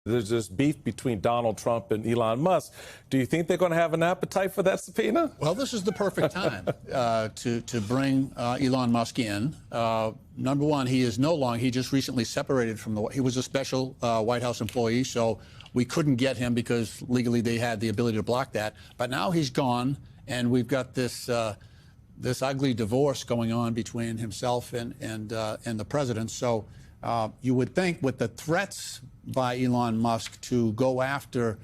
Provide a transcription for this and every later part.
There's this beef between Donald Trump and Elon Musk. Do you think they're going to have an appetite for that subpoena? Well, this is the perfect time to bring Elon Musk in. Number one, he is no longer, he just recently separated from he was a special White House employee, so we couldn't get him because legally they had the ability to block that. But now he's gone, and we've got this ugly divorce going on between himself and the president. So you would think with the threats by Elon Musk to go after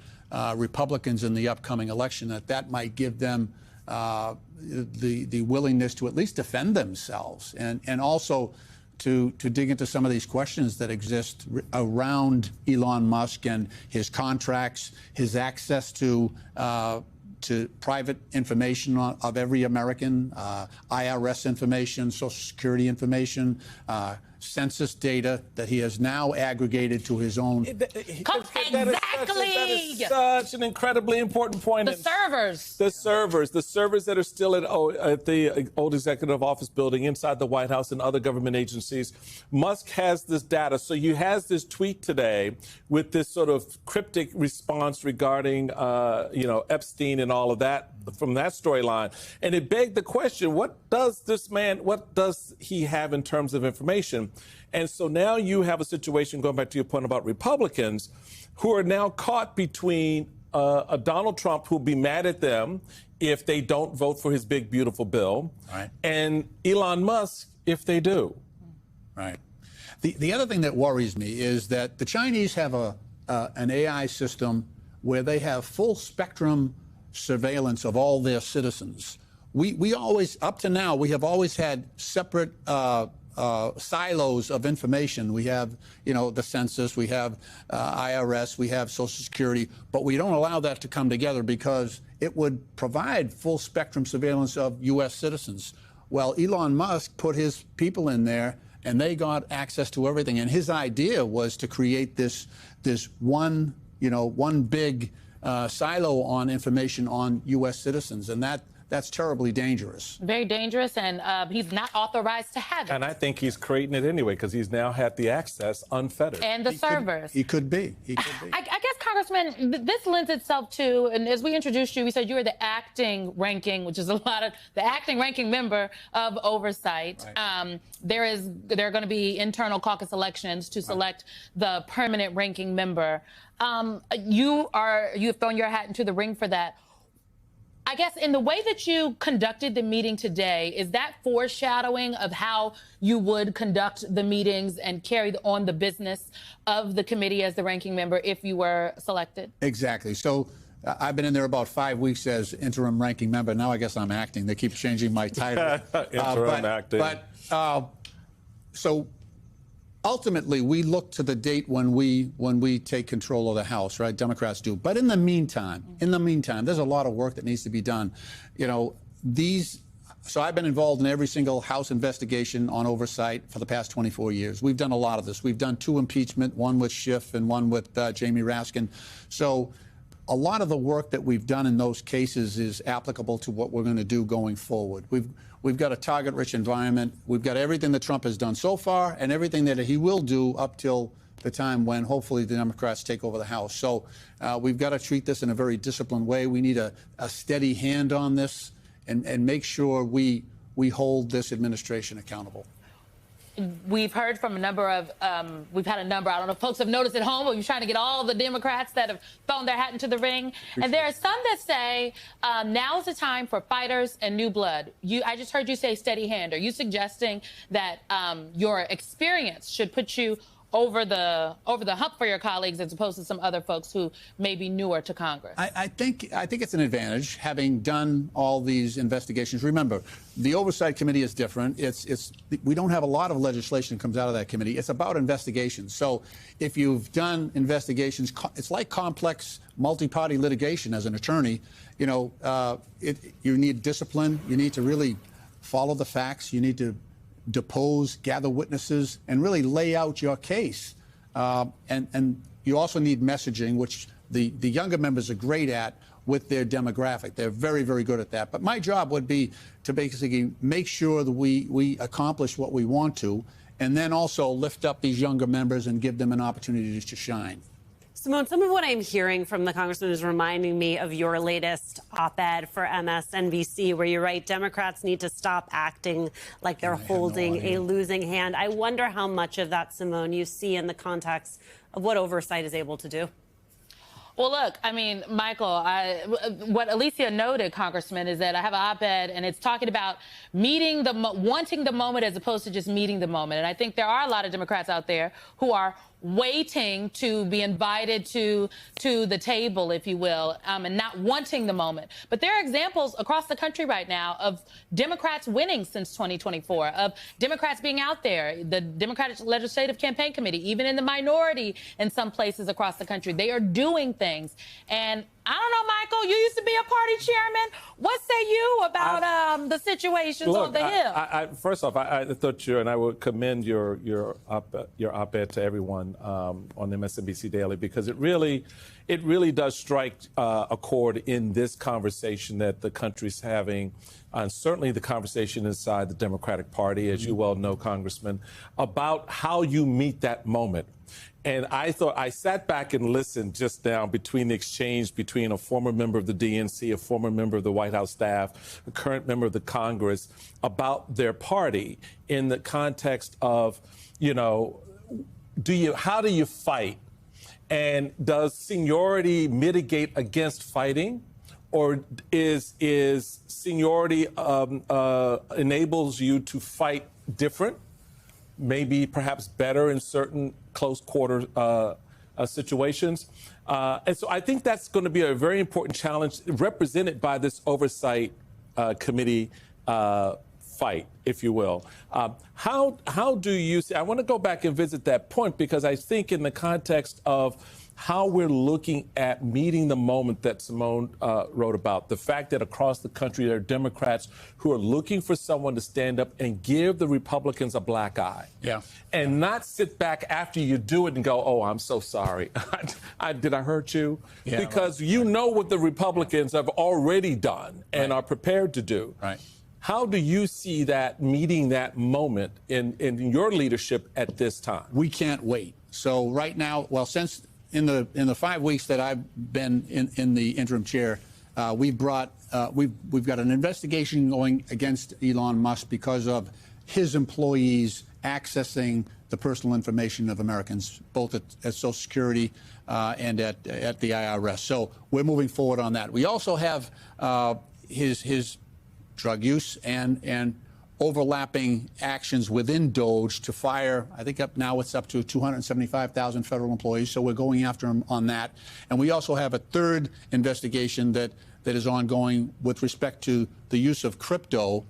Republicans in the upcoming election, that might give them the willingness to at least defend themselves and also to dig into some of these questions that exist around Elon Musk and his contracts, his access to private information of every American, IRS information, Social Security information, census data that he has now aggregated to his own. Exactly. That is such an incredibly important point. The servers that are still at the old executive office building inside the White House and other government agencies. Musk has this data. So he has this tweet today with this sort of cryptic response regarding, Epstein and all of that from that storyline. And it begged the question, what does he have in terms of information? And so now you have a situation, going back to your point about Republicans, who are now caught between a Donald Trump who'll be mad at them if they don't vote for his big, beautiful bill, right, and Elon Musk if they do. Right. The other thing that worries me is that the Chinese have an AI system where they have full spectrum surveillance of all their citizens. We always, up to now, we have always had separate silos of information. We have, the census, we have IRS, we have Social Security, but we don't allow that to come together because it would provide full spectrum surveillance of U.S. citizens. Well, Elon Musk put his people in there, and they got access to everything. And his idea was to create this one big silo on information on U.S. citizens, and that's terribly dangerous. Very dangerous, and he's not authorized to have it. And I think he's creating it anyway because he's now had the access unfettered. And the servers. He could be. I guess, Congressman, this lends itself to, and as we introduced you, we said you were the acting ranking, which is the acting ranking member of Oversight. Right. There are going to be internal caucus elections to select the permanent ranking member. You have thrown your hat into the ring for that. I guess in the way that you conducted the meeting today, is that foreshadowing of how you would conduct the meetings and carry on the business of the committee as the ranking member if you were selected? Exactly. So I've been in there about 5 weeks as interim ranking member. Now I guess I'm acting. They keep changing my title. Interim acting. So ultimately, we look to the date when we take control of the House, right? Democrats do. But in the meantime, there's a lot of work that needs to be done. So I've been involved in every single House investigation on Oversight for the past 24 years. We've done a lot of this. We've done 2 impeachment, one with Schiff and one with Jamie Raskin. So a lot of the work that we've done in those cases is applicable to what we're going to do going forward. We've got a target-rich environment. We've got everything that Trump has done so far and everything that he will do up till the time when hopefully the Democrats take over the House. So we've got to treat this in a very disciplined way. We need a steady hand on this and make sure we hold this administration accountable. We've heard from a number of, I don't know if folks have noticed at home, but we're trying to get all the Democrats that have thrown their hat into the ring. And there are some that say now is the time for fighters and new blood. I just heard you say steady hand. Are you suggesting that your experience should put you over the hump for your colleagues as opposed to some other folks who may be newer to Congress? I think it's an advantage having done all these investigations. Remember, the Oversight Committee is different. We don't have a lot of legislation that comes out of that committee. It's about investigations. So if you've done investigations, it's like complex multi-party litigation as an attorney. You need discipline. You need to really follow the facts. You need to depose, gather witnesses, and really lay out your case. And you also need messaging, which the younger members are great at with their demographic. They're very, very good at that. But my job would be to basically make sure that we accomplish what we want to, and then also lift up these younger members and give them an opportunity to shine. Simone, some of what I'm hearing from the congressman is reminding me of your latest op-ed for MSNBC, where you write Democrats need to stop acting like they're holding a losing hand. I wonder how much of that, Simone, you see in the context of what oversight is able to do. Well, look, I mean, Michael, what Alicia noted, Congressman, is that I have an op-ed and it's talking about wanting the moment as opposed to just meeting the moment. And I think there are a lot of Democrats out there who are waiting to be invited to the table, if you will, and not wanting the moment. But there are examples across the country right now of Democrats winning since 2024, of Democrats being out there, the Democratic Legislative Campaign Committee, even in the minority in some places across the country. They are doing things. And I don't know, Michael, you used to be a party chairman. What say you about the situations on the Hill? First off, I thought and I would commend your op-ed to everyone on MSNBC Daily, because it really does strike a chord in this conversation that the country's having, and certainly the conversation inside the Democratic Party, as you well know, Congressman, about how you meet that moment. And I sat back and listened just now between the exchange between a former member of the DNC, a former member of the White House staff, a current member of the Congress, about their party in the context of, how do you fight? And does seniority mitigate against fighting? Or is seniority enables you to fight different? Maybe perhaps better in certain close quarter situations. And so I think that's going to be a very important challenge represented by this oversight committee fight, if you will. How do you see, I want to go back and visit that point, because I think in the context of how we're looking at meeting the moment that Simone wrote about, the fact that across the country there are Democrats who are looking for someone to stand up and give the Republicans a black eye. Yeah. And not sit back after you do it and go, oh, I'm so sorry. Did I hurt you? Yeah, because you know what the Republicans have already done and are prepared to do. Right. How do you see that meeting that moment in your leadership at this time? We can't wait. So right now, since in the 5 weeks that I've been in the interim chair, we've got an investigation going against Elon Musk because of his employees accessing the personal information of Americans, both at Social Security and at the IRS. So we're moving forward on that. We also have his drug use and overlapping actions within DOJ to fire. I think it's up to 275,000 federal employees. So we're going after him on that. And we also have a third investigation that is ongoing with respect to the use of crypto,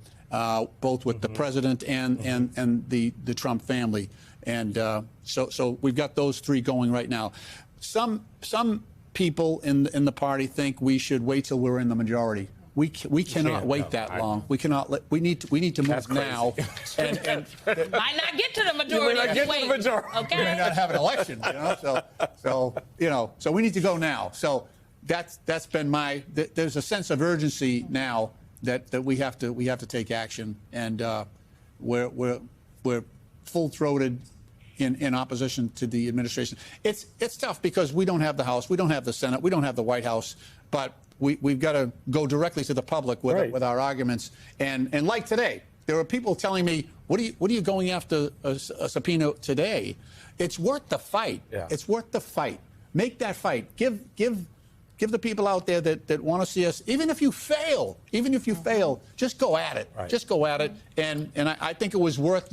both with the president and the Trump family. And so we've got those three going right now. Some people in the party think we should wait till we're in the majority. We cannot wait that long. We cannot. We need to move now. And might not get to the majority. Okay. We may not have an election. So we need to go now. So that's been there's a sense of urgency now that we have to take action, and we're full-throated in opposition to the administration. It's tough because we don't have the House, we don't have the Senate, we don't have the White House, but we've got to go directly to the public with our arguments. And like today, there are people telling me, what are you going after a subpoena today? It's worth the fight. Yeah. It's worth the fight. Make that fight. Give the people out there that want to see us, even if you fail, just go at it. Right. Just go at it. And I think it was worth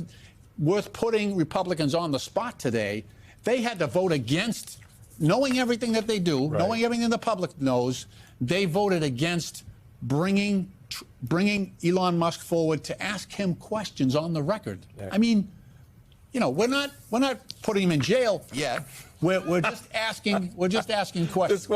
putting Republicans on the spot today. They had to vote against, knowing everything that they do, knowing everything the public knows. They voted against bringing Elon Musk forward to ask him questions on the record. Yeah. I mean, we're not putting him in jail yet. We're just asking questions.